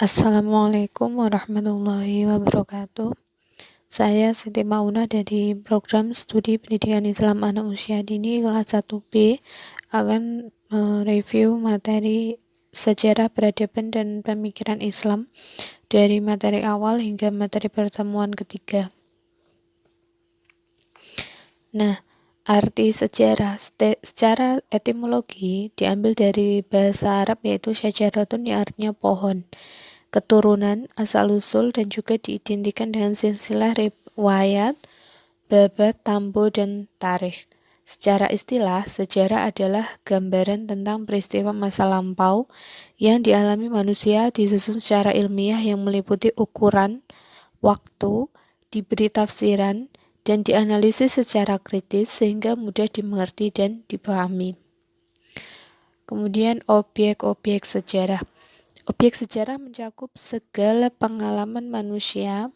Assalamualaikum warahmatullahi wabarakatuh. Saya Siti Mauna dari program studi pendidikan Islam anak usia dini kelas 1B akan mereview materi sejarah peradaban dan pemikiran Islam dari materi awal hingga materi pertemuan ketiga. Nah, arti sejarah secara etimologi diambil dari bahasa Arab yaitu syajaratun yang artinya pohon, keturunan, asal-usul, dan juga diidentikan dengan silsilah riwayat, babat, tambo, dan tarikh. Secara istilah, sejarah adalah gambaran tentang peristiwa masa lampau yang dialami manusia disusun secara ilmiah yang meliputi ukuran, waktu, diberi tafsiran, dan dianalisis secara kritis sehingga mudah dimengerti dan dipahami. Kemudian objek-objek sejarah. Objek sejarah mencakup segala pengalaman manusia.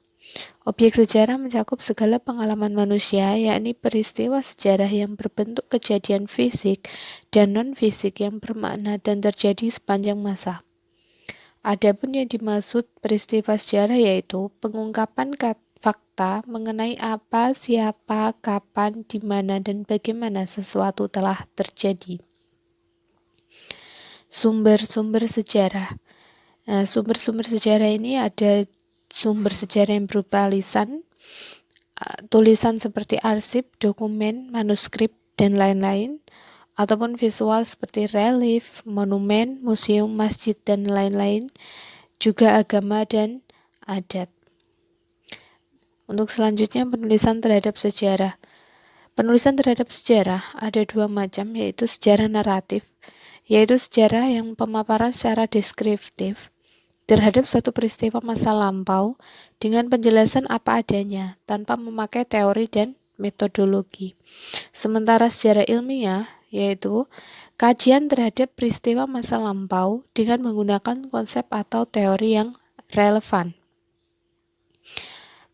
Objek sejarah mencakup segala pengalaman manusia, yakni peristiwa sejarah yang berbentuk kejadian fisik dan non-fisik yang bermakna dan terjadi sepanjang masa. Adapun yang dimaksud peristiwa sejarah yaitu pengungkapan fakta mengenai apa, siapa, kapan, di mana, dan bagaimana sesuatu telah terjadi. Sumber-sumber sejarah. Nah, sumber-sumber sejarah ini ada sumber sejarah yang berupa lisan, tulisan seperti arsip, dokumen, manuskrip, dan lain-lain, ataupun visual seperti relief, monumen, museum, masjid, dan lain-lain, juga agama dan adat. Untuk selanjutnya, penulisan terhadap sejarah. Penulisan terhadap sejarah ada dua macam, yaitu sejarah naratif, yaitu sejarah yang pemaparan secara deskriptif terhadap suatu peristiwa masa lampau dengan penjelasan apa adanya tanpa memakai teori dan metodologi. Sementara sejarah ilmiah yaitu kajian terhadap peristiwa masa lampau dengan menggunakan konsep atau teori yang relevan.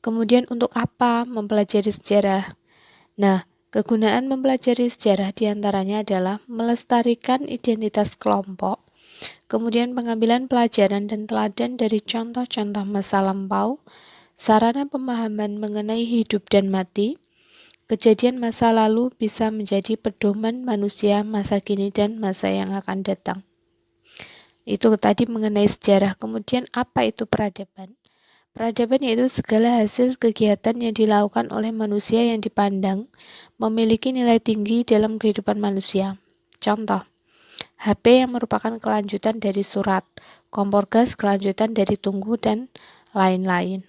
Kemudian untuk apa mempelajari sejarah? Nah, kegunaan mempelajari sejarah diantaranya adalah melestarikan identitas kelompok, kemudian pengambilan pelajaran dan teladan dari contoh-contoh masa lampau, sarana pemahaman mengenai hidup dan mati, kejadian masa lalu bisa menjadi pedoman manusia masa kini dan masa yang akan datang. Itu tadi mengenai sejarah. Kemudian apa itu peradaban? Peradaban yaitu segala hasil kegiatan yang dilakukan oleh manusia yang dipandang memiliki nilai tinggi dalam kehidupan manusia. Contoh, HP yang merupakan kelanjutan dari surat, kompor gas kelanjutan dari tungku, dan lain-lain.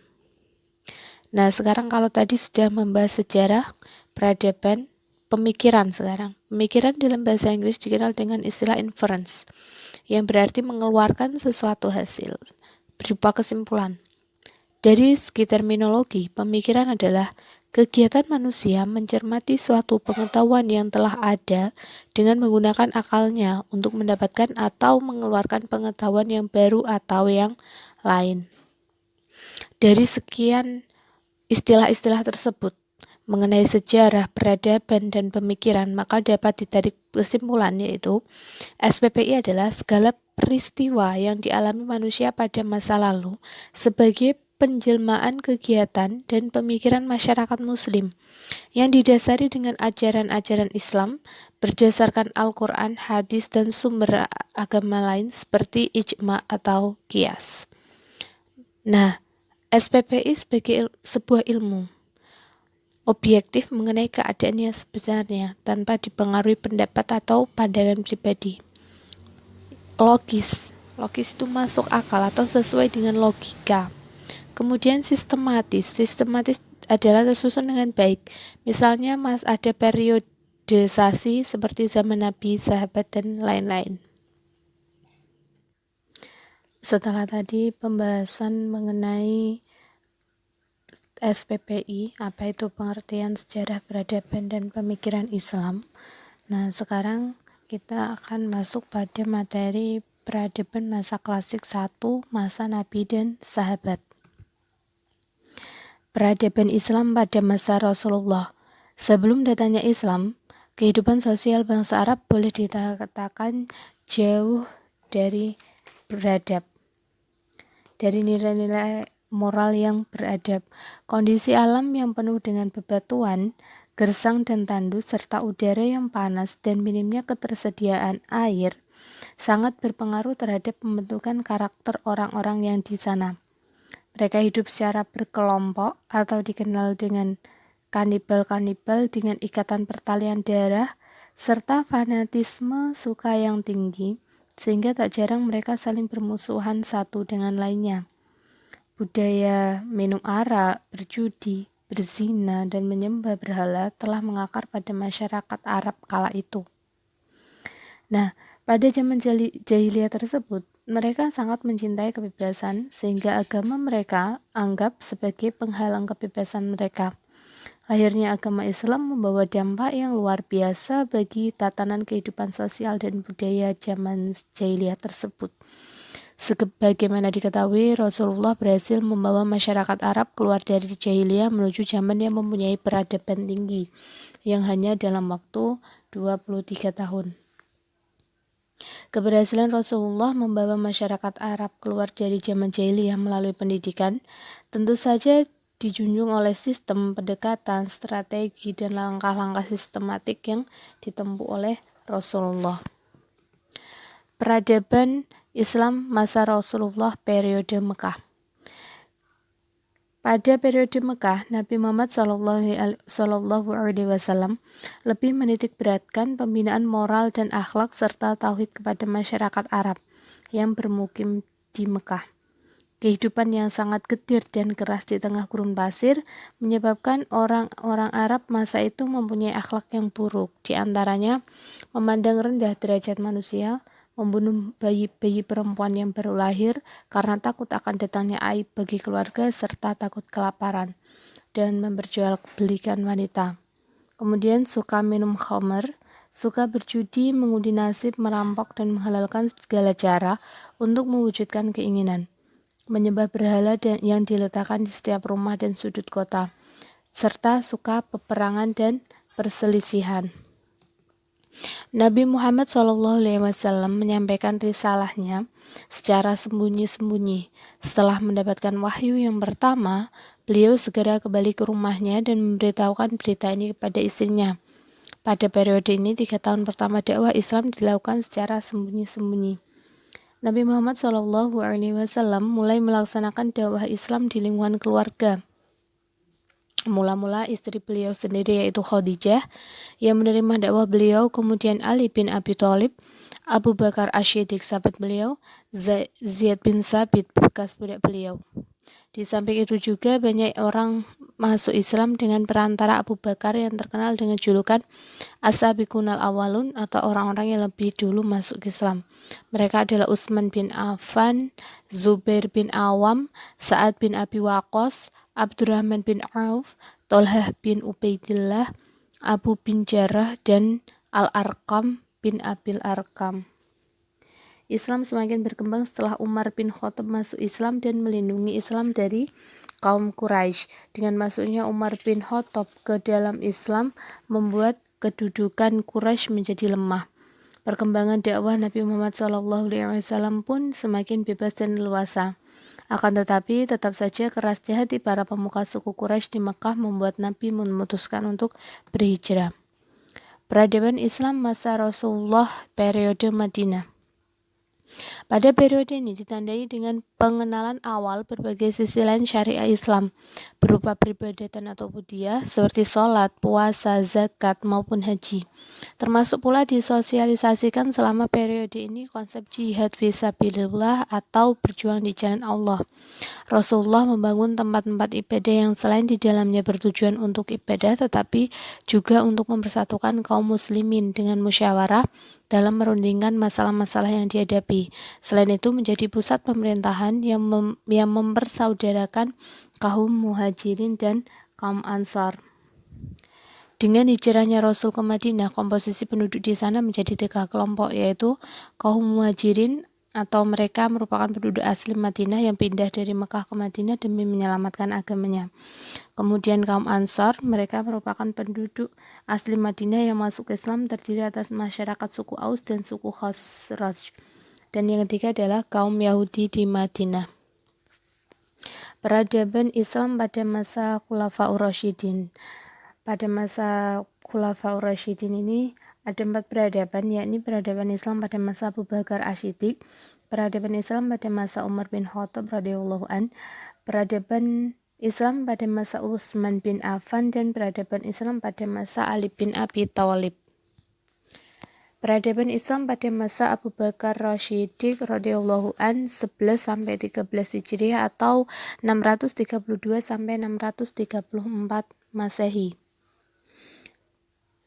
Nah, sekarang kalau tadi sudah membahas sejarah, peradaban, pemikiran sekarang. Pemikiran dalam bahasa Inggris dikenal dengan istilah inference, yang berarti mengeluarkan sesuatu hasil, berupa kesimpulan. Dari segi terminologi, pemikiran adalah kegiatan manusia mencermati suatu pengetahuan yang telah ada dengan menggunakan akalnya untuk mendapatkan atau mengeluarkan pengetahuan yang baru atau yang lain. Dari sekian istilah-istilah tersebut mengenai sejarah, peradaban, dan pemikiran, maka dapat ditarik kesimpulan yaitu SPPI adalah segala peristiwa yang dialami manusia pada masa lalu sebagai penjelmaan kegiatan dan pemikiran masyarakat muslim yang didasari dengan ajaran-ajaran Islam berdasarkan Al-Quran, hadis, dan sumber agama lain seperti ijma atau qiyas. Nah, SPPI sebagai sebuah ilmu objektif mengenai keadaan yang sebenarnya tanpa dipengaruhi pendapat atau pandangan pribadi. Logis itu masuk akal atau sesuai dengan logika. Kemudian sistematis adalah tersusun dengan baik. Misalnya ada periodisasi seperti zaman Nabi, sahabat, dan lain-lain. Setelah tadi pembahasan mengenai SPPI, apa itu pengertian sejarah peradaban dan pemikiran Islam. Nah, sekarang kita akan masuk pada materi peradaban masa klasik 1, masa Nabi dan sahabat. Peradaban Islam pada masa Rasulullah. Sebelum datangnya Islam, kehidupan sosial bangsa Arab boleh dikatakan jauh dari beradab. dari nilai-nilai moral yang beradab. Kondisi alam yang penuh dengan bebatuan, gersang dan tandus, serta udara yang panas dan minimnya ketersediaan air sangat berpengaruh terhadap pembentukan karakter orang-orang yang di sana. Mereka hidup secara berkelompok atau dikenal dengan kanibal-kanibal dengan ikatan pertalian darah serta fanatisme suka yang tinggi, sehingga tak jarang mereka saling bermusuhan satu dengan lainnya. Budaya minum arak, berjudi, berzina, dan menyembah berhala telah mengakar pada masyarakat Arab kala itu. Nah, pada zaman jahiliyah tersebut, mereka sangat mencintai kebebasan sehingga agama mereka anggap sebagai penghalang kebebasan mereka. Lahirnya agama Islam membawa dampak yang luar biasa bagi tatanan kehidupan sosial dan budaya zaman jahiliyah tersebut. Sebagaimana diketahui, Rasulullah berhasil membawa masyarakat Arab keluar dari jahiliyah menuju zaman yang mempunyai peradaban tinggi, yang hanya dalam waktu 23 tahun. Keberhasilan Rasulullah membawa masyarakat Arab keluar dari zaman jahiliyah melalui pendidikan tentu saja dijunjung oleh sistem pendekatan, strategi, dan langkah-langkah sistematik yang ditempuh oleh Rasulullah. Peradaban Islam masa Rasulullah periode Mekah. Pada periode Mekah, Nabi Muhammad SAW lebih menitik beratkan pembinaan moral dan akhlak serta tauhid kepada masyarakat Arab yang bermukim di Mekah. Kehidupan yang sangat getir dan keras di tengah gurun pasir menyebabkan orang-orang Arab masa itu mempunyai akhlak yang buruk, di antaranya memandang rendah derajat manusia, membunuh bayi-bayi perempuan yang baru lahir karena takut akan datangnya aib bagi keluarga serta takut kelaparan, dan memperjualbelikan wanita. Kemudian suka minum khamr, suka berjudi, mengundi nasib, merampok, dan menghalalkan segala cara untuk mewujudkan keinginan. Menyembah berhala yang diletakkan di setiap rumah dan sudut kota, serta suka peperangan dan perselisihan. Nabi Muhammad SAW menyampaikan risalahnya secara sembunyi-sembunyi. Setelah mendapatkan wahyu yang pertama, beliau segera kembali ke rumahnya dan memberitahukan berita ini kepada istrinya. Pada periode ini, 3 tahun pertama dakwah Islam dilakukan secara sembunyi-sembunyi. Nabi Muhammad SAW mulai melaksanakan dakwah Islam di lingkungan keluarga. Mula-mula istri beliau sendiri yaitu Khadijah yang menerima dakwah beliau, kemudian Ali bin Abi Thalib, Abu Bakar Asy-Siddiq sahabat beliau, Zaid bin Sabit bekas budak beliau. Di samping itu juga banyak orang masuk Islam dengan perantara Abu Bakar yang terkenal dengan julukan As-Sabiqunal Awwalun atau orang-orang yang lebih dulu masuk Islam. Mereka adalah Utsman bin Affan, Zubair bin Awam, Sa'ad bin Abi Waqqas, Abdurrahman bin Auf, Tolhah bin Ubaidillah, Abu bin Jarrah, dan Al-Arqam bin Abil Arqam. Islam semakin berkembang setelah Umar bin Khattab masuk Islam dan melindungi Islam dari kaum Quraisy. Dengan masuknya Umar bin Khattab ke dalam Islam membuat kedudukan Quraisy menjadi lemah. Perkembangan dakwah Nabi Muhammad SAW pun semakin bebas dan leluasa. Akan tetapi, tetap saja kerasnya hati para pemuka suku Quraisy di Mekah membuat Nabi memutuskan untuk berhijrah. Peradaban Islam masa Rasulullah periode Madinah. Pada periode ini ditandai dengan pengenalan awal berbagai sisi lain syariah Islam berupa peribadatan atau budaya seperti sholat, puasa, zakat maupun haji. Termasuk pula disosialisasikan selama periode ini konsep jihad fisabilillah atau berjuang di jalan Allah. Rasulullah membangun tempat-tempat ibadah yang selain di dalamnya bertujuan untuk ibadah tetapi juga untuk mempersatukan kaum muslimin dengan musyawarah dalam merundingkan masalah-masalah yang dihadapi. Selain itu menjadi pusat pemerintahan yang mempersaudarakan kaum muhajirin dan kaum ansar. Dengan hijrahnya Rasul ke Madinah, komposisi penduduk di sana menjadi 3 kelompok, yaitu kaum muhajirin atau mereka merupakan penduduk asli Madinah yang pindah dari Mekah ke Madinah demi menyelamatkan agamanya. Kemudian kaum Ansar, mereka merupakan penduduk asli Madinah yang masuk Islam, terdiri atas masyarakat suku Aus dan suku Khazraj. Dan yang ketiga adalah kaum Yahudi di Madinah. Peradaban Islam pada masa Khulafaur Rasyidin. Pada masa Khulafaur Rasyidin ini ada 4 peradaban, yakni peradaban Islam pada masa Abu Bakar Asy-Siddiq, peradaban Islam pada masa Umar bin Khattab radhiyallahu an, peradaban Islam pada masa Utsman bin Affan, dan peradaban Islam pada masa Ali bin Abi Thalib. Peradaban Islam pada masa Abu Bakar Rasyidin radhiyallahu an 11 sampai 13 Hijriah atau 632 sampai 634 Masehi.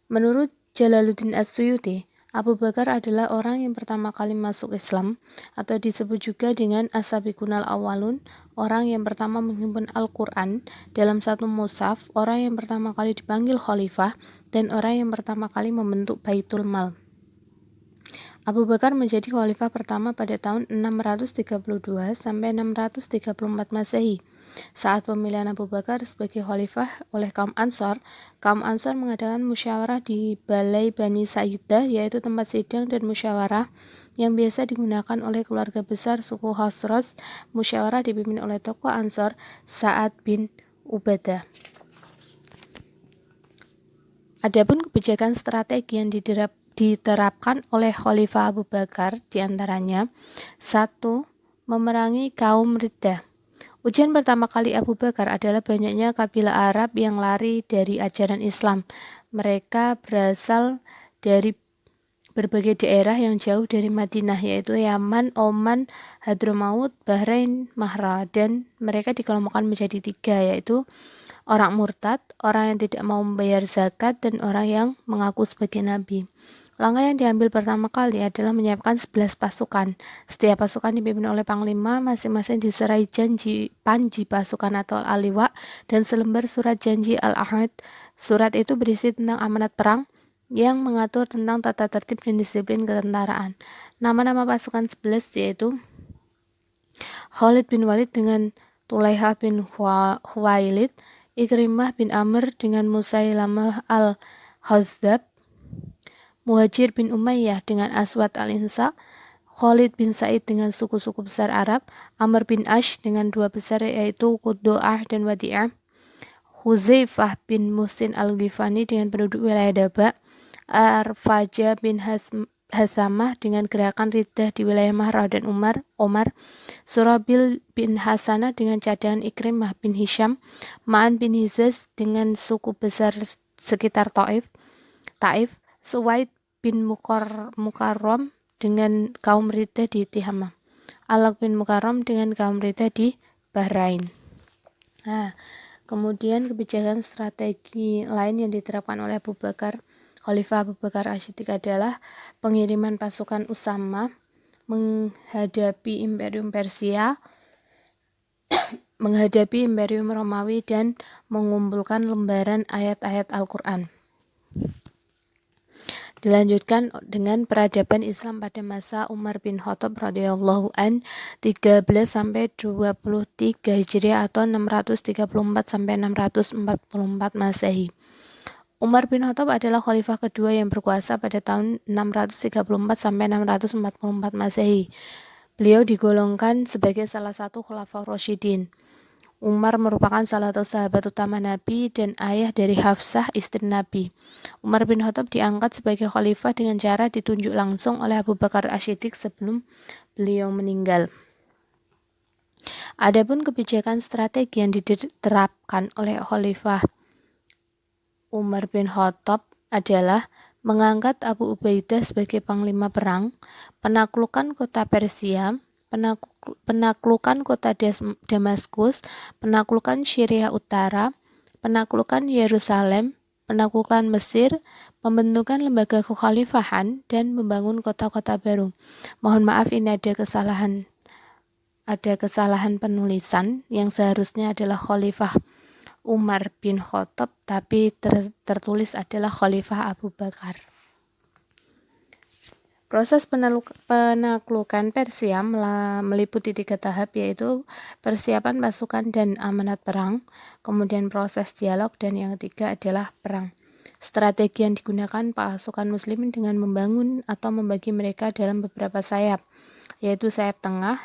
Menurut Jalaluddin As-Suyuti, Abu Bakar adalah orang yang pertama kali masuk Islam, atau disebut juga dengan As-Sabiqunal Awwalun, orang yang pertama menghimpun Al-Quran dalam satu mushaf, orang yang pertama kali dipanggil khalifah, dan orang yang pertama kali membentuk Baitul Mal. Abu Bakar menjadi khalifah pertama pada tahun 632 sampai 634 Masehi. Saat pemilihan Abu Bakar sebagai khalifah oleh kaum Ansor mengadakan musyawarah di Balai Bani Sa'idah, yaitu tempat sidang dan musyawarah yang biasa digunakan oleh keluarga besar suku Khazraj. Musyawarah dipimpin oleh tokoh Ansor, Sa'ad bin Ubadah. Adapun kebijakan strategi yang diterapkan oleh Khalifah Abu Bakar diantaranya: 1. Memerangi kaum Riddah. Ujian pertama kali Abu Bakar adalah banyaknya kabilah Arab yang lari dari ajaran Islam. Mereka berasal dari berbagai daerah yang jauh dari Madinah, yaitu Yaman, Oman, Hadramaut, Bahrain, Mahra, dan mereka dikelompokkan menjadi 3, yaitu orang murtad, orang yang tidak mau membayar zakat, dan orang yang mengaku sebagai nabi. Langkah yang diambil pertama kali adalah menyiapkan 11 pasukan. Setiap pasukan dipimpin oleh panglima, masing-masing diserai panji pasukan atau al-liwa dan selembar surat janji al-ahad. Surat itu berisi tentang amanat perang yang mengatur tentang tata tertib dan disiplin ketentaraan. Nama-nama pasukan 11 yaitu Khalid bin Walid dengan Tulaiha bin Khuwailid, Ikrimah bin Amr dengan Musailamah al-Khazzab, Muhajir bin Umayyah dengan Aswad al-Insa, Khalid bin Sa'id dengan suku-suku besar Arab, Amr bin Ash dengan 2 besar yaitu Qudda'ah dan Wadi'ah, Huzaifah bin Musin al-Ghifani dengan penduduk wilayah Daba, Arfaja bin Hasamah dengan gerakan Riddah di wilayah Mahra dan Omar, Surabil bin Hasanah dengan cadangan Ikrimah bin Hisham, Ma'an bin Hizaz dengan suku besar sekitar Taif, Suwaid bin Mukarram dengan kaum Riddah di Tihamah, Alaq bin Mukarram dengan kaum Riddah di Bahrain. Kemudian kebijakan strategi lain yang diterapkan oleh Khalifah Abu Bakar Asy-Siddiq adalah pengiriman pasukan Usama menghadapi Imperium Persia, menghadapi Imperium Romawi, dan mengumpulkan lembaran ayat-ayat Al-Quran. Dilanjutkan dengan peradaban Islam pada masa Umar bin Khattab radhiyallahu an 13 sampai 23 Hijriah atau 634 sampai 644 Masehi. Umar bin Khattab adalah khalifah kedua yang berkuasa pada tahun 634 sampai 644 Masehi. Beliau digolongkan sebagai salah satu Khulafaur Rasyidin. Umar merupakan salah satu sahabat utama Nabi dan ayah dari Hafsah istri Nabi. Umar bin Khattab diangkat sebagai khalifah dengan cara ditunjuk langsung oleh Abu Bakar Asy-Siddiq sebelum beliau meninggal. Adapun kebijakan strategi yang diterapkan oleh Khalifah Umar bin Khattab adalah mengangkat Abu Ubaidah sebagai panglima perang, penaklukan kota Persia, penaklukan kota Damaskus, penaklukan Syria Utara, penaklukan Yerusalem, penaklukan Mesir, pembentukan lembaga kekhalifahan, dan membangun kota-kota baru. Mohon maaf, ini ada kesalahan penulisan yang seharusnya adalah Khalifah Umar bin Khattab, tapi tertulis adalah Khalifah Abu Bakar. Proses penaklukan Persia meliputi 3 tahap, yaitu persiapan pasukan dan amanat perang, kemudian proses dialog, dan yang ketiga adalah perang. Strategi yang digunakan pasukan muslimin dengan membangun atau membagi mereka dalam beberapa sayap, yaitu sayap tengah,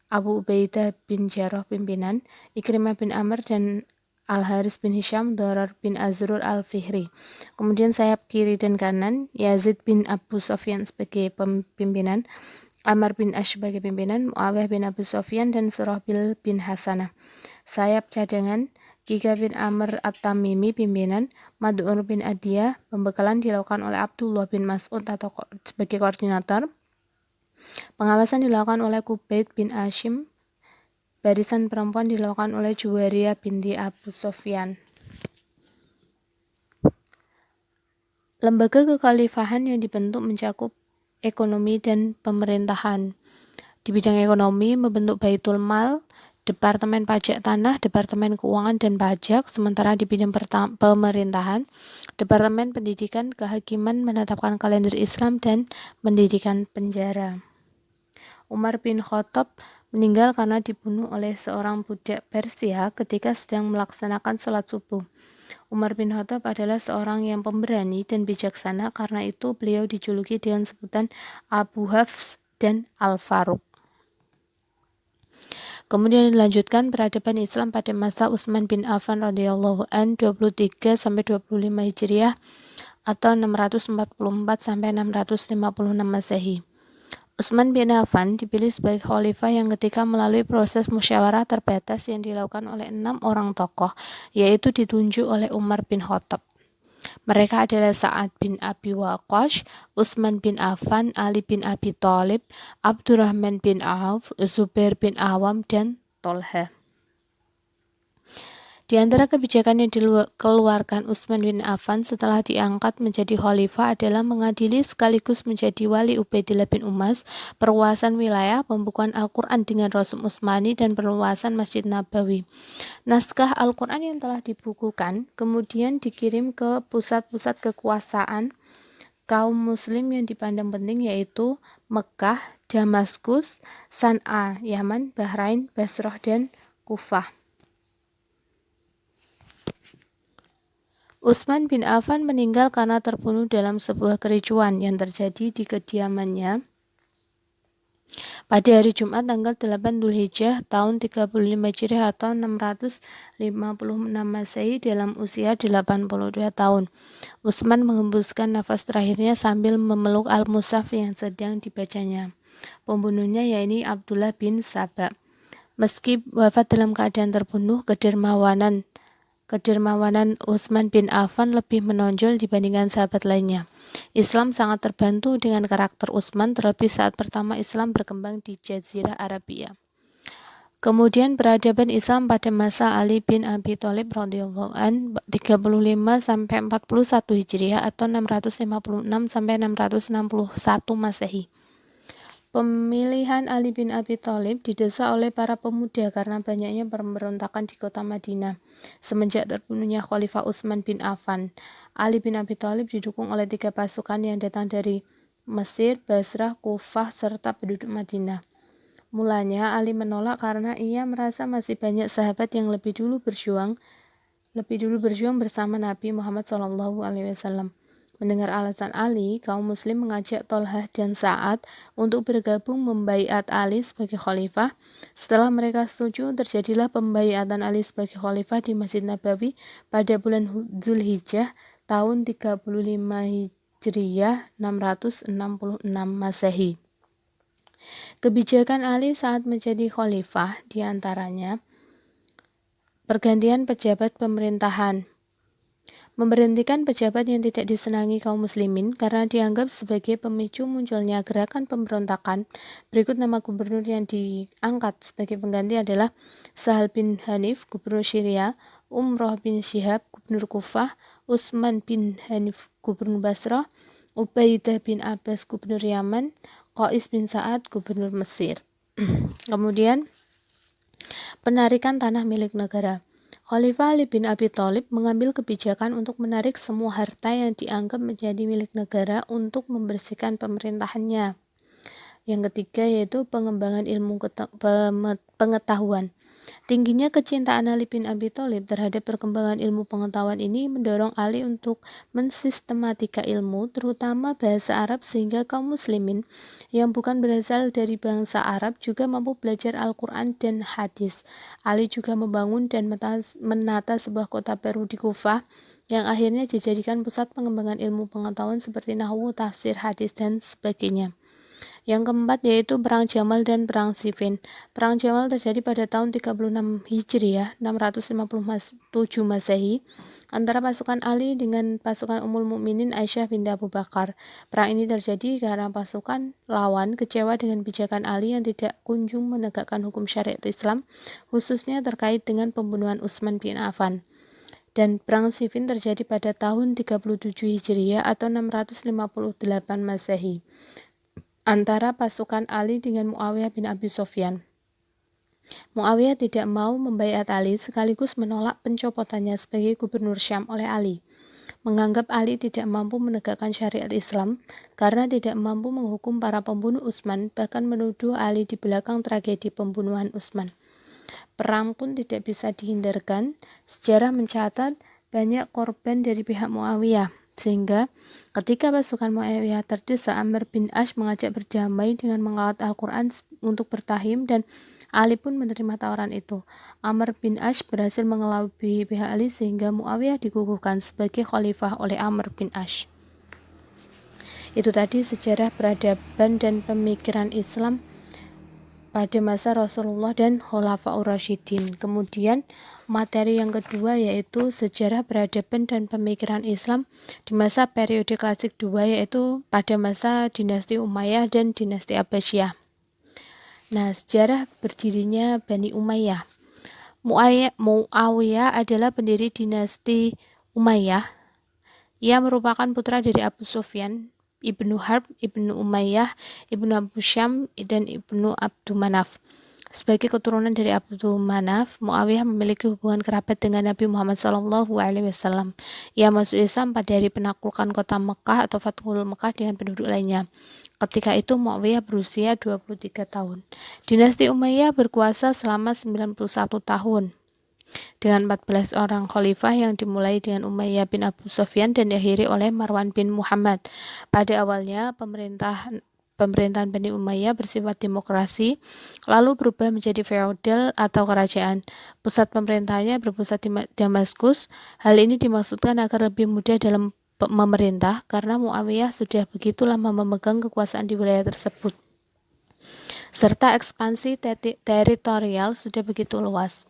Abu Ubaidah bin Jarrah pimpinan, Ikrimah bin Amr dan Al-Haris bin Hisham, Dorar bin Azrur Al-Fihri. Kemudian sayap kiri dan kanan, Yazid bin Abu Sofyan sebagai pimpinan, Ammar bin Ash sebagai pimpinan, Muawiyah bin Abu Sofyan dan Surahbil bin Hasanah. Sayap cadangan, Giga bin Amr At-Tamimi pimpinan, Mad'ur bin Adiyah, pembekalan dilakukan oleh Abdullah bin Mas'ud atau sebagai koordinator. Pengawasan dilakukan oleh Kubaid bin Hashim. Barisan perempuan dilakukan oleh Juwairiyah binti Abu Sofyan. Lembaga kekhalifahan yang dibentuk mencakup ekonomi dan pemerintahan. Di bidang ekonomi membentuk Baitul Mal, Departemen Pajak Tanah, Departemen Keuangan dan Pajak, sementara di bidang pemerintahan, Departemen Pendidikan, Kehakiman menetapkan kalender Islam dan pendidikan penjara. Umar bin Khattab meninggal karena dibunuh oleh seorang budak Persia ketika sedang melaksanakan sholat subuh. Umar bin Khattab adalah seorang yang pemberani dan bijaksana, karena itu beliau dijuluki dengan sebutan Abu Hafs dan Al-Faruq. Kemudian dilanjutkan peradaban Islam pada masa Utsman bin Affan radhiyallahu an 23 sampai 25 Hijriah atau 644 sampai 656 Masehi. Utsman bin Affan dipilih sebagai khalifah yang ketika melalui proses musyawarah terbatas yang dilakukan oleh 6 orang tokoh, yaitu ditunjuk oleh Umar bin Khattab. Mereka adalah Sa'ad bin Abi Waqqas, Utsman bin Affan, Ali bin Abi Thalib, Abdurrahman bin Auf, Zubair bin Awam, dan Tolha. Di antara kebijakan yang dikeluarkan Utsman bin Affan setelah diangkat menjadi khalifah adalah mengadili sekaligus menjadi wali Ubaidillah bin Umas, perluasan wilayah, pembukuan Al-Quran dengan Rasul Utsmani, dan perluasan Masjid Nabawi. Naskah Al-Quran yang telah dibukukan kemudian dikirim ke pusat-pusat kekuasaan kaum muslim yang dipandang penting, yaitu Mekah, Damaskus, San'a, Yaman, Bahrain, Basrah, dan Kufah. Utsman bin Affan meninggal karena terbunuh dalam sebuah kericuan yang terjadi di kediamannya pada hari Jumat tanggal 8 Dzulhijjah tahun 35 Hijriah atau 656 Masehi dalam usia 82 tahun. Utsman menghembuskan nafas terakhirnya sambil memeluk Al-Mushaf yang sedang dibacanya. Pembunuhnya yakni Abdullah bin Saba. Meski wafat dalam keadaan terbunuh, kedermawanan Utsman bin Affan lebih menonjol dibandingkan sahabat lainnya. Islam sangat terbantu dengan karakter Utsman, terlebih saat pertama Islam berkembang di Jazirah Arabia. Kemudian peradaban Islam pada masa Ali bin Abi Thalib radhiyallahu an 35 sampai 41 Hijriah atau 656 sampai 661 Masehi. Pemilihan Ali bin Abi Thalib didesak oleh para pemuda karena banyaknya pemberontakan di kota Madinah. Semenjak terbunuhnya Khalifah Utsman bin Affan, Ali bin Abi Thalib didukung oleh 3 pasukan yang datang dari Mesir, Basrah, Kufah, serta penduduk Madinah. Mulanya Ali menolak karena ia merasa masih banyak sahabat yang lebih dulu berjuang bersama Nabi Muhammad SAW. Mendengar alasan Ali, kaum muslim mengajak Tolhah dan Sa'ad untuk bergabung membaiat Ali sebagai khalifah. Setelah mereka setuju, terjadilah pembaiatan Ali sebagai khalifah di Masjid Nabawi pada bulan Dzulhijjah tahun 35 Hijriyah 666 Masehi. Kebijakan Ali saat menjadi khalifah diantaranya pergantian pejabat pemerintahan, memberhentikan pejabat yang tidak disenangi kaum muslimin karena dianggap sebagai pemicu munculnya gerakan pemberontakan. Berikut nama gubernur yang diangkat sebagai pengganti adalah Sahal bin Hanif, gubernur Syria, Umroh bin Syihab, gubernur Kufah, Utsman bin Hanif, gubernur Basrah, Ubaidah bin Abbas, gubernur Yaman, Qais bin Sa'ad, gubernur Mesir. Kemudian penarikan tanah milik negara. Khalifah Ali bin Abi Thalib mengambil kebijakan untuk menarik semua harta yang dianggap menjadi milik negara untuk membersihkan pemerintahannya. Yang ketiga yaitu pengembangan ilmu pengetahuan. Tingginya kecintaan Ali bin Abi Thalib terhadap perkembangan ilmu pengetahuan ini mendorong Ali untuk mensistematika ilmu, terutama bahasa Arab, sehingga kaum muslimin yang bukan berasal dari bangsa Arab juga mampu belajar Al-Quran dan hadis. Ali juga membangun dan menata sebuah kota baru di Kufah yang akhirnya dijadikan pusat pengembangan ilmu pengetahuan seperti nahwu, tafsir, hadis, dan sebagainya. Yang keempat yaitu Perang Jamal dan Perang Siffin. Perang Jamal terjadi pada tahun 36 Hijriah, 657 Masehi, antara pasukan Ali dengan pasukan Ummul Mukminin Aisyah binti Abu Bakar. Perang ini terjadi karena pasukan lawan kecewa dengan pijakan Ali yang tidak kunjung menegakkan hukum syariat Islam, khususnya terkait dengan pembunuhan Utsman bin Affan. Dan Perang Siffin terjadi pada tahun 37 Hijriah atau 658 Masehi antara pasukan Ali dengan Muawiyah bin Abi Sufyan. Muawiyah tidak mau membaiat Ali sekaligus menolak pencopotannya sebagai gubernur Syam oleh Ali. Menganggap Ali tidak mampu menegakkan syariat Islam karena tidak mampu menghukum para pembunuh Utsman, bahkan menuduh Ali di belakang tragedi pembunuhan Utsman. Perang pun tidak bisa dihindarkan. Sejarah mencatat banyak korban dari pihak Muawiyah. Sehingga ketika pasukan Muawiyah terdesak, Amr bin Ash mengajak berdamai dengan mengawat Al-Quran untuk bertahim dan Ali pun menerima tawaran itu. Amr bin Ash berhasil mengelabui pihak Ali sehingga Muawiyah dikukuhkan sebagai khalifah oleh Amr bin Ash. Itu tadi sejarah peradaban dan pemikiran Islam pada masa Rasulullah dan Khulafaur Rasyidin. Kemudian materi yang kedua yaitu sejarah peradaban dan pemikiran Islam di masa periode klasik 2 yaitu pada masa dinasti Umayyah dan dinasti Abbasiyah. Nah, sejarah berdirinya Bani Umayyah. Muawiyah adalah pendiri dinasti Umayyah. Ia merupakan putra dari Abu Sufyan, Ibnu Harb, Ibnu Umayyah, Ibnu Abu Syam, dan Ibnu Abdul Manaf. Sebagai keturunan dari Abdul Manaf, Muawiyah memiliki hubungan kerabat dengan Nabi Muhammad SAW. Ia masuk Islam pada hari penaklukan kota Mekah atau Fathul Mekah dengan penduduk lainnya. Ketika itu Muawiyah berusia 23 tahun. Dinasti Umayyah berkuasa selama 91 tahun. Dengan 14 orang khalifah yang dimulai dengan Umayyah bin Abu Sufyan dan diakhiri oleh Marwan bin Muhammad. Pada awalnya pemerintahan Bani Umayyah bersifat demokrasi, lalu berubah menjadi feodal atau kerajaan. Pusat pemerintahannya berpusat di Damaskus. Hal ini dimaksudkan agar lebih mudah dalam memerintah karena Muawiyah sudah begitu lama memegang kekuasaan di wilayah tersebut. Serta ekspansi teritorial sudah begitu luas.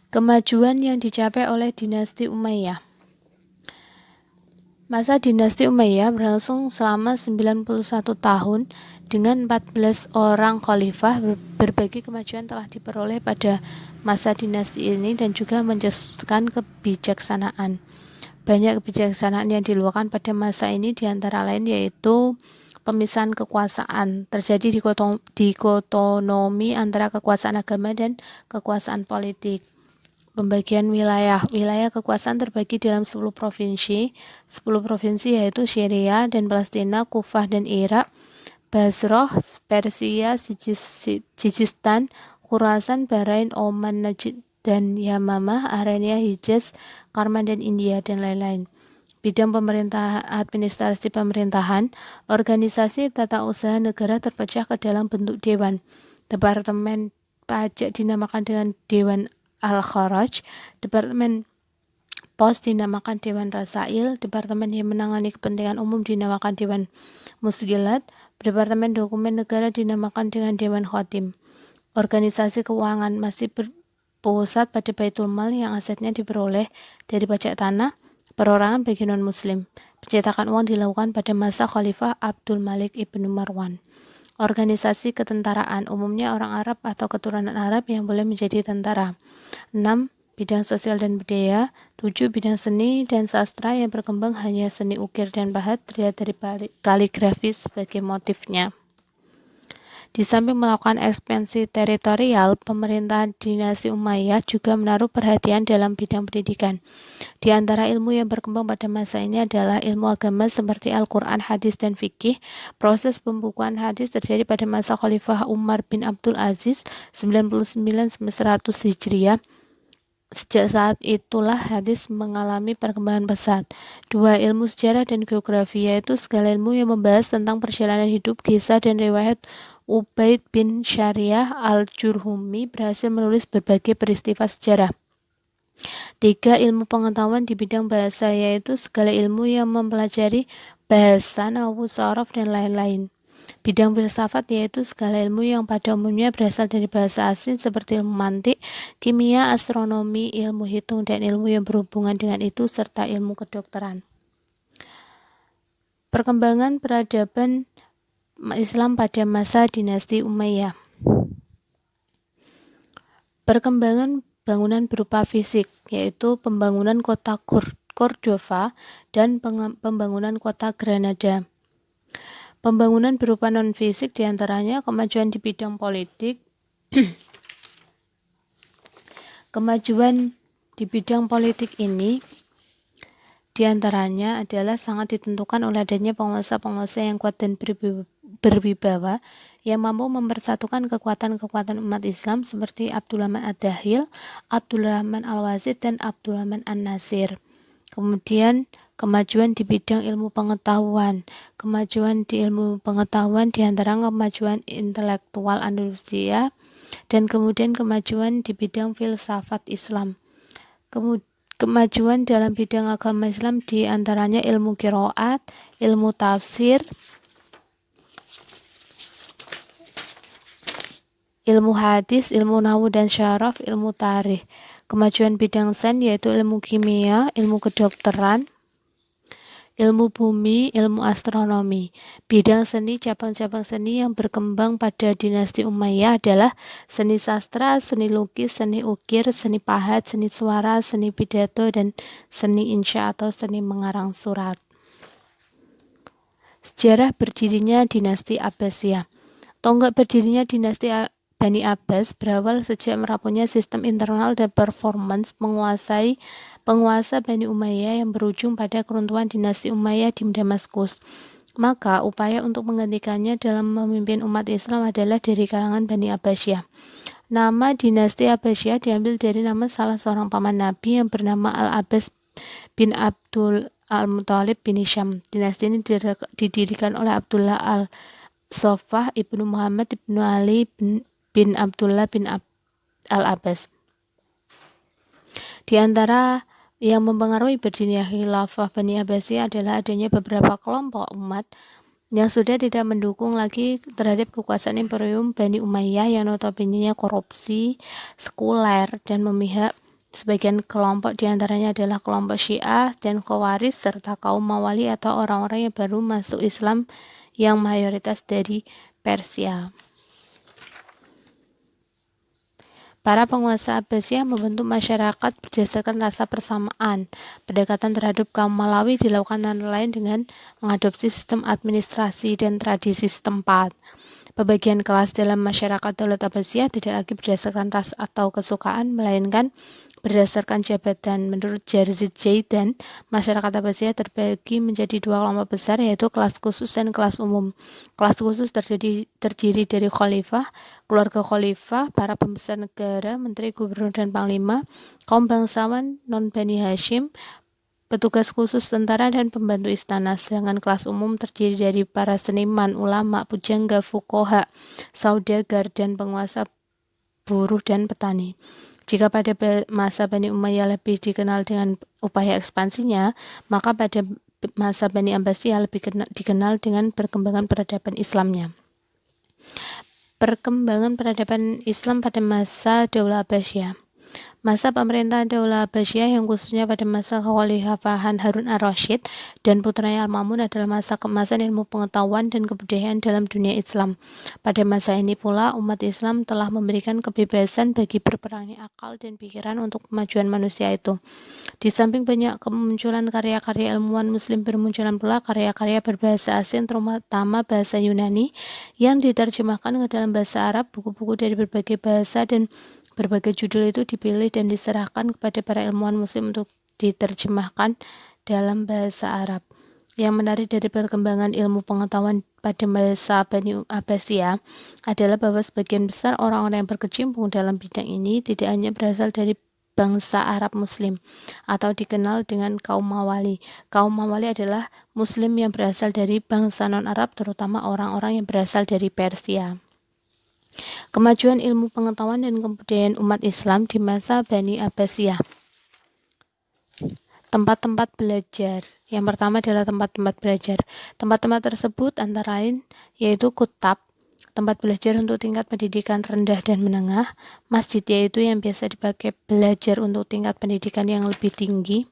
Kemajuan yang dicapai oleh dinasti Umayyah. Masa dinasti Umayyah berlangsung selama 91 tahun dengan 14 orang khalifah. Berbagai kemajuan telah diperoleh pada masa dinasti ini dan juga mencetuskan kebijaksanaan. Banyak kebijaksanaan yang diluahkan pada masa ini diantara lain yaitu pemisahan kekuasaan, terjadi dikotomi antara kekuasaan agama dan kekuasaan politik. Pembagian wilayah kekuasaan terbagi dalam 10 provinsi. 10 provinsi yaitu Syria dan Palestina, Kufah dan Irak, Basrah, Persia, Sijistan, Khurasan, Bahrain, Oman, Najd dan Yamamah, Armenia, Hijaz, Karman dan India dan lain-lain. Bidang administrasi pemerintahan, organisasi tata usaha negara terpecah ke dalam bentuk dewan. Departemen pajak dinamakan dengan Dewan Al-Kharaj, Departemen Pos dinamakan Dewan Rasail, Departemen yang menangani kepentingan umum dinamakan Dewan Musgilat, Departemen Dokumen Negara dinamakan dengan Dewan Khotim. Organisasi keuangan masih berpusat pada Baitul Mal yang asetnya diperoleh dari pajak tanah, perorangan bagi non-muslim. Pencetakan uang dilakukan pada masa Khalifah Abdul Malik ibnu Marwan. Organisasi ketentaraan, umumnya orang Arab atau keturunan Arab yang boleh menjadi tentara. 6. Bidang sosial dan budaya. 7. Bidang seni dan sastra yang berkembang hanya seni ukir dan pahat, terlihat dari kaligrafi sebagai motifnya. Di samping melakukan ekspansi teritorial, pemerintahan dinasti Umayyah juga menaruh perhatian dalam bidang pendidikan. Di antara ilmu yang berkembang pada masa ini adalah ilmu agama seperti Al-Quran, hadis, dan fikih. Proses pembukuan hadis terjadi pada masa Khalifah Umar bin Abdul Aziz 99-100 Hijriah. Sejak saat itulah hadis mengalami perkembangan pesat. Dua, ilmu sejarah dan geografi, yaitu segala ilmu yang membahas tentang perjalanan hidup, kisah, dan riwayat. Ubaid bin Syariah al-Jurhumi berhasil menulis berbagai peristiwa sejarah. Tiga, ilmu pengetahuan di bidang bahasa, yaitu segala ilmu yang mempelajari bahasa, nahwu, sorof, dan lain-lain. Bidang filsafat yaitu segala ilmu yang pada umumnya berasal dari bahasa asing seperti ilmu mantik, kimia, astronomi, ilmu hitung, dan ilmu yang berhubungan dengan itu, serta ilmu kedokteran. Perkembangan peradaban Islam pada masa dinasti Umayyah. Perkembangan bangunan berupa fisik, yaitu pembangunan kota Cordova dan pembangunan kota Granada. Pembangunan berupa non-fisik diantaranya kemajuan di bidang politik. Kemajuan di bidang politik ini diantaranya adalah sangat ditentukan oleh adanya penguasa-penguasa yang kuat dan berwibawa yang mampu mempersatukan kekuatan-kekuatan umat Islam seperti Abdurrahman Ad-Dahil, Abdurrahman Al-Wazid, dan Abdurrahman An-Nasir. Kemudian kemajuan di bidang ilmu pengetahuan. Kemajuan di ilmu pengetahuan diantara kemajuan intelektual Andalusia dan kemudian kemajuan di bidang filsafat Islam. Kemajuan dalam bidang agama Islam diantaranya ilmu qiraat, ilmu tafsir, ilmu hadis, ilmu nahwu dan syaraf, ilmu tarikh. Kemajuan bidang sains yaitu ilmu kimia, ilmu kedokteran, ilmu bumi, ilmu astronomi. Bidang seni, cabang-cabang seni yang berkembang pada dinasti Umayyah adalah seni sastra, seni lukis, seni ukir, seni pahat, seni suara, seni pidato, dan seni insya atau seni mengarang surat. Sejarah berdirinya dinasti Abbasiyah. Tonggak berdirinya dinasti Bani Abbas berawal sejak merapuhnya sistem internal dan performance penguasa Bani Umayyah yang berujung pada keruntuhan dinasti Umayyah di Damaskus. Maka upaya untuk menggantikannya dalam memimpin umat Islam adalah dari kalangan Bani Abbasiyah. Nama dinasti Abbasiyah diambil dari nama salah seorang paman Nabi yang bernama Al-Abbas bin Abdul Al-Muthalib bin Hisham. Dinasti ini didirikan oleh Abdullah Al-Sofah ibnu Muhammad ibnu Ali bin Abdullah bin Al-Abbas. Di antara yang mempengaruhi berdirinya khilafah Bani Abbasiyah adalah adanya beberapa kelompok umat yang sudah tidak mendukung lagi terhadap kekuasaan Imperium Bani Umayyah yang notabene korupsi, sekuler, dan memihak. Sebagian kelompok diantaranya adalah kelompok Syiah dan Khawarij serta kaum Mawali atau orang-orang yang baru masuk Islam yang mayoritas dari Persia. Para penguasa Abbasiyah membentuk masyarakat berdasarkan rasa persamaan. Pendekatan terhadap kaum Malawi dilakukan antara lain dengan mengadopsi sistem administrasi dan tradisi setempat. Pembagian kelas dalam masyarakat Daulat Abbasiyah tidak lagi berdasarkan ras atau kesukaan, melainkan berdasarkan jabatan. Menurut Jerzy Jaydan, masyarakat Abbasiyah terbagi menjadi dua kelompok besar, yaitu kelas khusus dan kelas umum. Kelas khusus terdiri dari khalifah, keluarga khalifah, para pembesar negara, menteri, gubernur, dan panglima, kaum bangsawan non-Bani Hashim, petugas khusus tentara, dan pembantu istana. Sedangkan kelas umum terdiri dari para seniman, ulama, pujangga, fuqaha, saudagar, dan penguasa buruh dan petani. Jika pada masa Bani Umayyah lebih dikenal dengan upaya ekspansinya, maka pada masa Bani Abbasiyah lebih dikenal dengan perkembangan peradaban Islamnya. Perkembangan peradaban Islam pada masa Daulah Abbasiyah. Masa pemerintahan Daulah Abbasiyah yang khususnya pada masa kekhalifahan Harun ar-Rasyid dan putranya Al-Ma'mun adalah masa keemasan ilmu pengetahuan dan kebudayaan dalam dunia Islam. Pada masa ini pula umat Islam telah memberikan kebebasan bagi berperangnya akal dan pikiran untuk kemajuan manusia itu. Di samping banyak kemunculan karya-karya ilmuwan muslim, bermunculan pula karya-karya berbahasa asing terutama bahasa Yunani yang diterjemahkan ke dalam bahasa Arab. Buku-buku dari berbagai bahasa dan berbagai judul itu dipilih dan diserahkan kepada para ilmuwan muslim untuk diterjemahkan dalam bahasa Arab. Yang menarik dari perkembangan ilmu pengetahuan pada masa Bani Abbasiyah adalah bahwa sebagian besar orang-orang yang berkecimpung dalam bidang ini tidak hanya berasal dari bangsa Arab Muslim atau dikenal dengan kaum Mawali. Kaum Mawali adalah Muslim yang berasal dari bangsa non-Arab, terutama orang-orang yang berasal dari Persia. Kemajuan ilmu pengetahuan dan kebudayaan umat Islam di masa Bani Abbasiyah. Tempat-tempat belajar. Yang pertama adalah tempat-tempat belajar. Tempat-tempat tersebut antara lain yaitu kutab, tempat belajar untuk tingkat pendidikan rendah dan menengah, masjid yaitu yang biasa dipakai belajar untuk tingkat pendidikan yang lebih tinggi,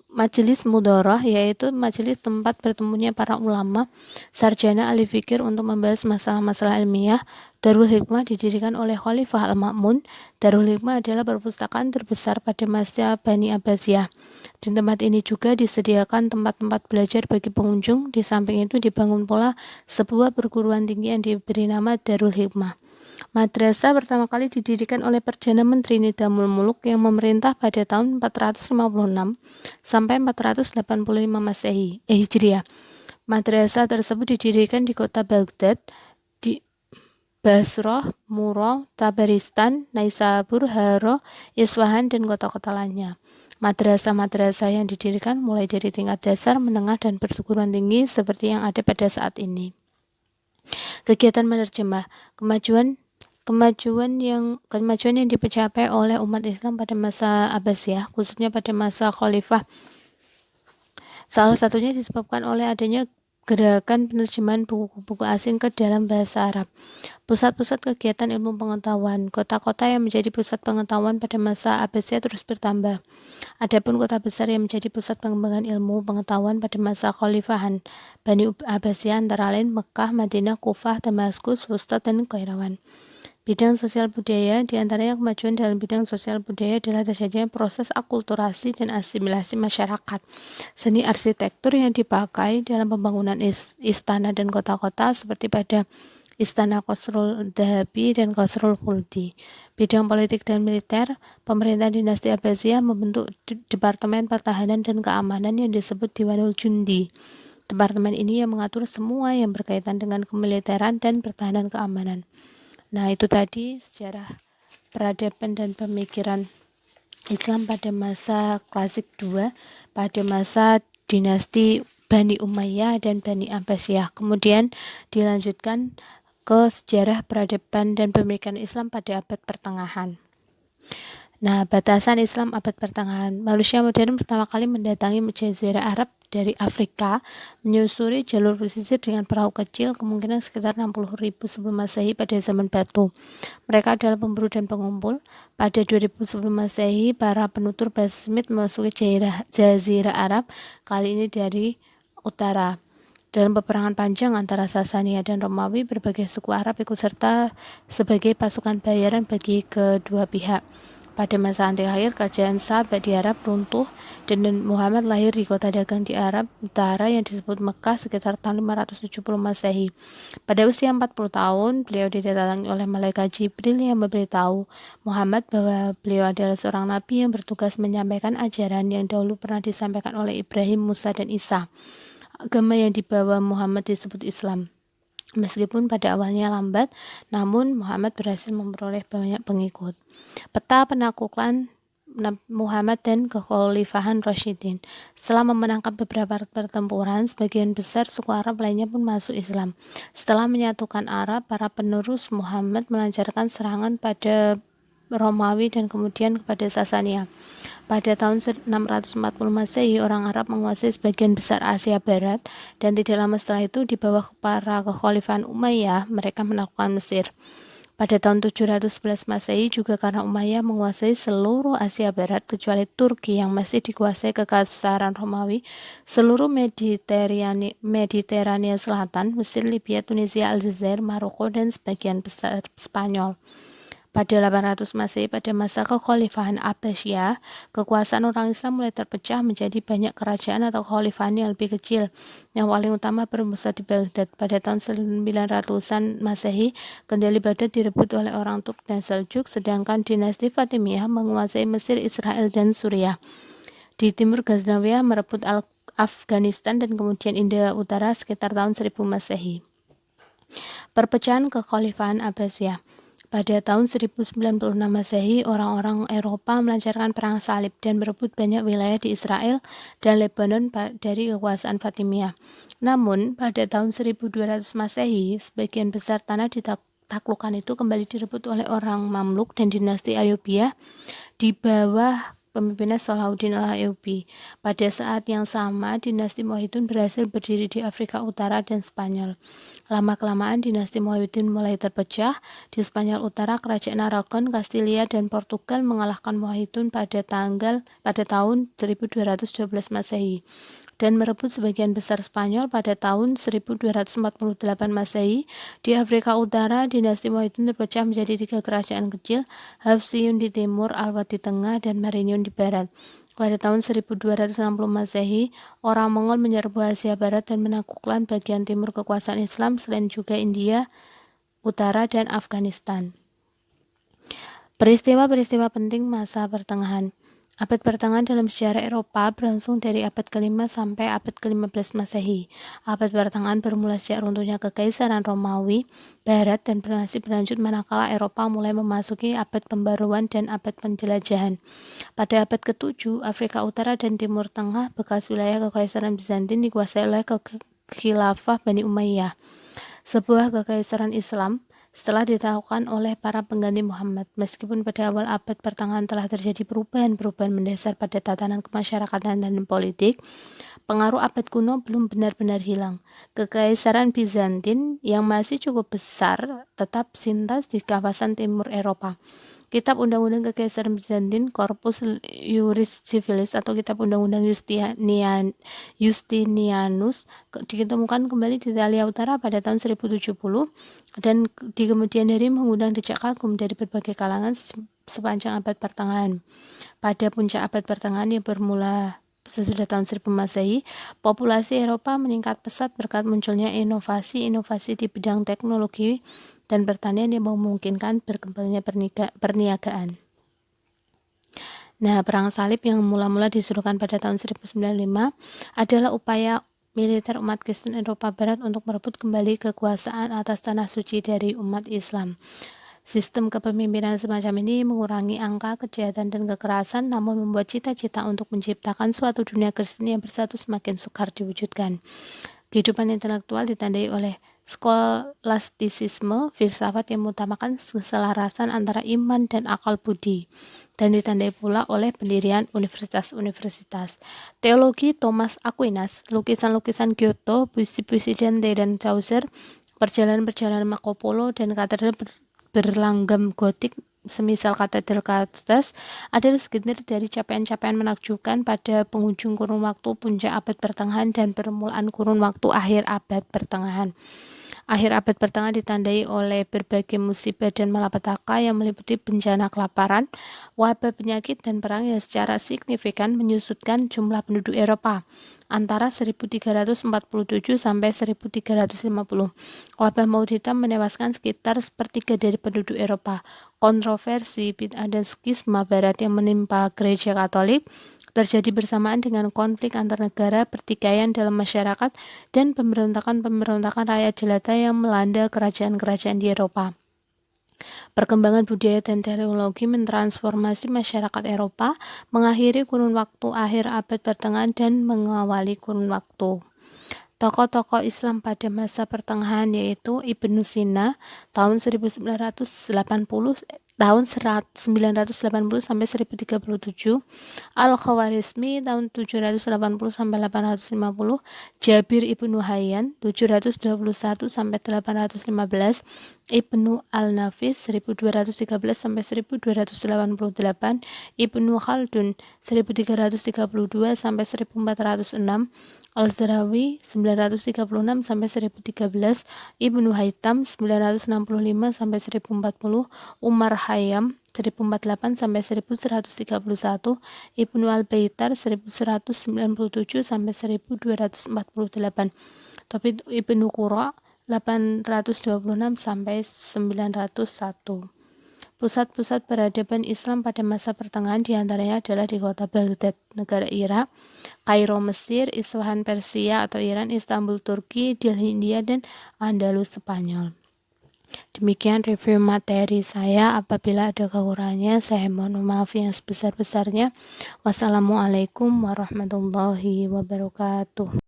Majelis Mudharah yaitu majelis tempat bertemunya para ulama, sarjana ahli fikir untuk membahas masalah-masalah ilmiah. Darul Hikmah didirikan oleh Khalifah Al-Ma'mun. Darul Hikmah adalah perpustakaan terbesar pada masa Bani Abbasiyah. Di tempat ini juga disediakan tempat-tempat belajar bagi pengunjung. Di samping itu dibangun pula sebuah perguruan tinggi yang diberi nama Darul Hikmah. Madrasah pertama kali didirikan oleh Perdana Menteri Nizamul Mulk yang memerintah pada tahun 456 sampai 485 Masehi, Hijriah. Madrasah tersebut didirikan di kota Baghdad, di Basrah, Murau, Tabaristan, Naisabur, Haro, Isfahan, dan kota-kota lainnya. Madrasah-madrasah yang didirikan mulai dari tingkat dasar, menengah, dan perguruan tinggi seperti yang ada pada saat ini. Kegiatan menerjemah, kemajuan yang dicapai oleh umat Islam pada masa Abbasiyah, khususnya pada masa Khalifah, salah satunya disebabkan oleh adanya gerakan penerjemahan buku-buku asing ke dalam bahasa Arab. Pusat-pusat kegiatan ilmu pengetahuan, kota-kota yang menjadi pusat pengetahuan pada masa Abbasiyah terus bertambah. Adapun kota besar yang menjadi pusat pengembangan ilmu pengetahuan pada masa Khalifahan Bani Abbasiyah antara lain Mekah, Madinah, Kufah, Damaskus, Fustat, dan Qairawan. Bidang sosial budaya, diantaranya kemajuan dalam bidang sosial budaya adalah terjadinya proses akulturasi dan asimilasi masyarakat. Seni arsitektur yang dipakai dalam pembangunan istana dan kota-kota seperti pada Istana Khosrul Dahabi dan Khosrul Khuldi. Bidang politik dan militer, pemerintahan dinasti Abbasiyah membentuk Departemen Pertahanan dan Keamanan yang disebut Diwanul Jundi. Departemen ini yang mengatur semua yang berkaitan dengan kemiliteran dan pertahanan keamanan. Nah, itu tadi sejarah peradaban dan pemikiran Islam pada masa klasik 2, pada masa dinasti Bani Umayyah dan Bani Abbasiyah. Kemudian dilanjutkan ke sejarah peradaban dan pemikiran Islam pada abad pertengahan. Nah, batasan Islam abad pertengahan. Manusia modern pertama kali mendatangi Jazirah Arab dari Afrika, menyusuri jalur pesisir dengan perahu kecil, kemungkinan sekitar 60.000 sebelum Masehi pada zaman Batu. Mereka adalah pemburu dan pengumpul. Pada 2000 sebelum Masehi, para penutur bahasa Semit memasuki Jazirah Arab, kali ini dari utara. Dalam peperangan panjang antara Sasania dan Romawi, berbagai suku Arab ikut serta sebagai pasukan bayaran bagi kedua pihak. Pada masa antik akhir, kerajaan Sahabat di Arab runtuh dan Muhammad lahir di kota dagang di Arab Utara yang disebut Mekah sekitar tahun 570 Masehi. Pada usia 40 tahun, beliau didatangi oleh malaikat Jibril yang memberitahu Muhammad bahwa beliau adalah seorang nabi yang bertugas menyampaikan ajaran yang dahulu pernah disampaikan oleh Ibrahim, Musa, dan Isa. Agama yang dibawa Muhammad disebut Islam. Meskipun pada awalnya lambat, namun Muhammad berhasil memperoleh banyak pengikut. Peta penaklukan Muhammad dan kekhalifahan Rasyidin. Setelah memenangkan beberapa pertempuran, sebagian besar suku Arab lainnya pun masuk Islam. Setelah menyatukan Arab, para penerus Muhammad melancarkan serangan pada Romawi dan kemudian kepada Sasania. Pada tahun 640 Masehi, orang Arab menguasai sebagian besar Asia Barat, dan tidak lama setelah itu di bawah para kekhalifahan Umayyah, mereka menaklukkan Mesir. Pada tahun 711 Masehi juga karena Umayyah menguasai seluruh Asia Barat kecuali Turki yang masih dikuasai Kekaisaran Romawi, seluruh Mediterania Selatan, Mesir, Libya, Tunisia, Aljazair, Maroko, dan sebagian besar Spanyol. Pada 800 Masehi, pada masa kekhalifahan Abbasiyah, kekuasaan orang Islam mulai terpecah menjadi banyak kerajaan atau kekhalifahan yang lebih kecil. Yang paling utama berpusat di Baghdad. Pada tahun 900-an Masehi, kendali Baghdad direbut oleh orang Turk dan Seljuk, sedangkan dinasti Fatimiyah menguasai Mesir, Israel, dan Suriah. Di timur Ghaznawiyah merebut Afghanistan dan kemudian India Utara sekitar tahun 1000 Masehi. Perpecahan kekhalifahan Abbasiyah. Pada tahun 1096 Masehi, orang-orang Eropa melancarkan perang salib dan merebut banyak wilayah di Israel dan Lebanon dari kekuasaan Fatimiyah. Namun, pada tahun 1200 Masehi, sebagian besar tanah ditaklukkan itu kembali direbut oleh orang Mamluk dan dinasti Ayyubiyah di bawah pemimpinan Salahuddin al-Ayyubi. Pada saat yang sama, dinasti Muwahhidun berhasil berdiri di Afrika Utara dan Spanyol. Lama-kelamaan dinasti Muwahhidun mulai terpecah. Di Spanyol Utara, kerajaan Aragon, Kastilia, dan Portugal mengalahkan Muwahhidun pada tahun 1212 Masehi dan merebut sebagian besar Spanyol pada tahun 1248 Masehi. Di Afrika Utara, dinasti Muwahhidun terpecah menjadi 3 kerajaan kecil, Hafsiyun di timur, Alwad di tengah, dan Mariniyun di barat. Pada tahun 1260 Masehi, orang Mongol menyerbu Asia Barat dan menaklukkan bagian timur kekuasaan Islam selain juga India Utara dan Afghanistan. Peristiwa-peristiwa penting masa pertengahan. Abad pertengahan dalam sejarah Eropa berlangsung dari abad ke-5 sampai abad ke-15 Masehi. Abad pertengahan bermula sejak runtuhnya Kekaisaran Romawi Barat dan masih berlanjut manakala Eropa mulai memasuki abad pembaruan dan abad penjelajahan. Pada abad ke-7, Afrika Utara dan Timur Tengah, bekas wilayah Kekaisaran Bizantin, dikuasai oleh Khilafah Bani Umayyah, sebuah kekaisaran Islam setelah ditaklukkan oleh para pengganti Muhammad. Meskipun pada awal abad pertengahan telah terjadi perubahan-perubahan mendasar pada tatanan kemasyarakatan dan politik, pengaruh abad kuno belum benar-benar hilang. Kekaisaran Bizantin yang masih cukup besar tetap sintas di kawasan timur Eropa. Kitab Undang-Undang Kekaisaran Bizantin, Corpus Juris Civilis atau Kitab Undang-Undang Justinianus ditemukan kembali di Italia Utara pada tahun 1070 dan di kemudian hari mengundang decak kagum dari berbagai kalangan sepanjang abad pertengahan. Pada puncak abad pertengahan yang bermula sesudah tahun 1000 Masehi, populasi Eropa meningkat pesat berkat munculnya inovasi-inovasi di bidang teknologi dan pertanian yang memungkinkan berkembangnya perniagaan. Nah, perang salib yang mula-mula disuruhkan pada tahun 1095 adalah upaya militer umat Kristen Eropa Barat untuk merebut kembali kekuasaan atas tanah suci dari umat Islam. Sistem kepemimpinan semacam ini mengurangi angka kejahatan dan kekerasan, namun membuat cita-cita untuk menciptakan suatu dunia Kristen yang bersatu semakin sukar diwujudkan. Kehidupan intelektual ditandai oleh skolastisisme, filsafat yang mengutamakan keselarasan antara iman dan akal budi, dan ditandai pula oleh pendirian universitas-universitas. Teologi Thomas Aquinas, lukisan-lukisan Giotto, puisi-puisi Dante dan Chaucer, perjalanan-perjalanan Marco Polo, dan katedral berlanggam gotik semisal Katedral Carthage adalah segelintir dari capaian-capaian menakjubkan pada penghujung kurun waktu puncak abad pertengahan dan permulaan kurun waktu akhir abad pertengahan. Akhir abad pertengahan ditandai oleh berbagai musibah dan malapetaka yang meliputi bencana kelaparan, wabah penyakit, dan perang yang secara signifikan menyusutkan jumlah penduduk Eropa antara 1347 sampai 1350. Wabah maut hitam menewaskan sekitar sepertiga dari penduduk Eropa. Kontroversi, bid'ah, dan skisma barat yang menimpa gereja Katolik terjadi bersamaan dengan konflik antar negara, pertikaian dalam masyarakat, dan pemberontakan-pemberontakan rakyat jelata yang melanda kerajaan-kerajaan di Eropa. Perkembangan budaya dan teknologi mentransformasi masyarakat Eropa, mengakhiri kurun waktu akhir abad pertengahan dan mengawali kurun waktu. Tokoh-tokoh Islam pada masa pertengahan yaitu Ibnu Sina tahun 1980 tahun 980 sampai 1037, Al-Khawarizmi tahun 780 sampai 850, Jabir ibnu Hayyan 721 sampai 815, Ibnu Al-Nafis 1213 sampai 1288, Ibnu Khaldun 1332 sampai 1406, Al-Zarawi 936 sampai 1013, Ibnu Haytham 965 sampai 1040, Umar Khayyam 1048 sampai 1131, Ibnu Al-Baitar 1197 sampai 1248, tapi Ibnu Qura 826 sampai 901. Pusat-pusat peradaban Islam pada masa pertengahan diantaranya adalah di kota Baghdad, negara Irak, Kairo Mesir, Isfahan Persia atau Iran, Istanbul Turki, Delhi India, dan Andalus Spanyol. Demikian review materi saya. Apabila ada kekurangannya, saya mohon maaf yang sebesar-besarnya. Wassalamualaikum warahmatullahi wabarakatuh.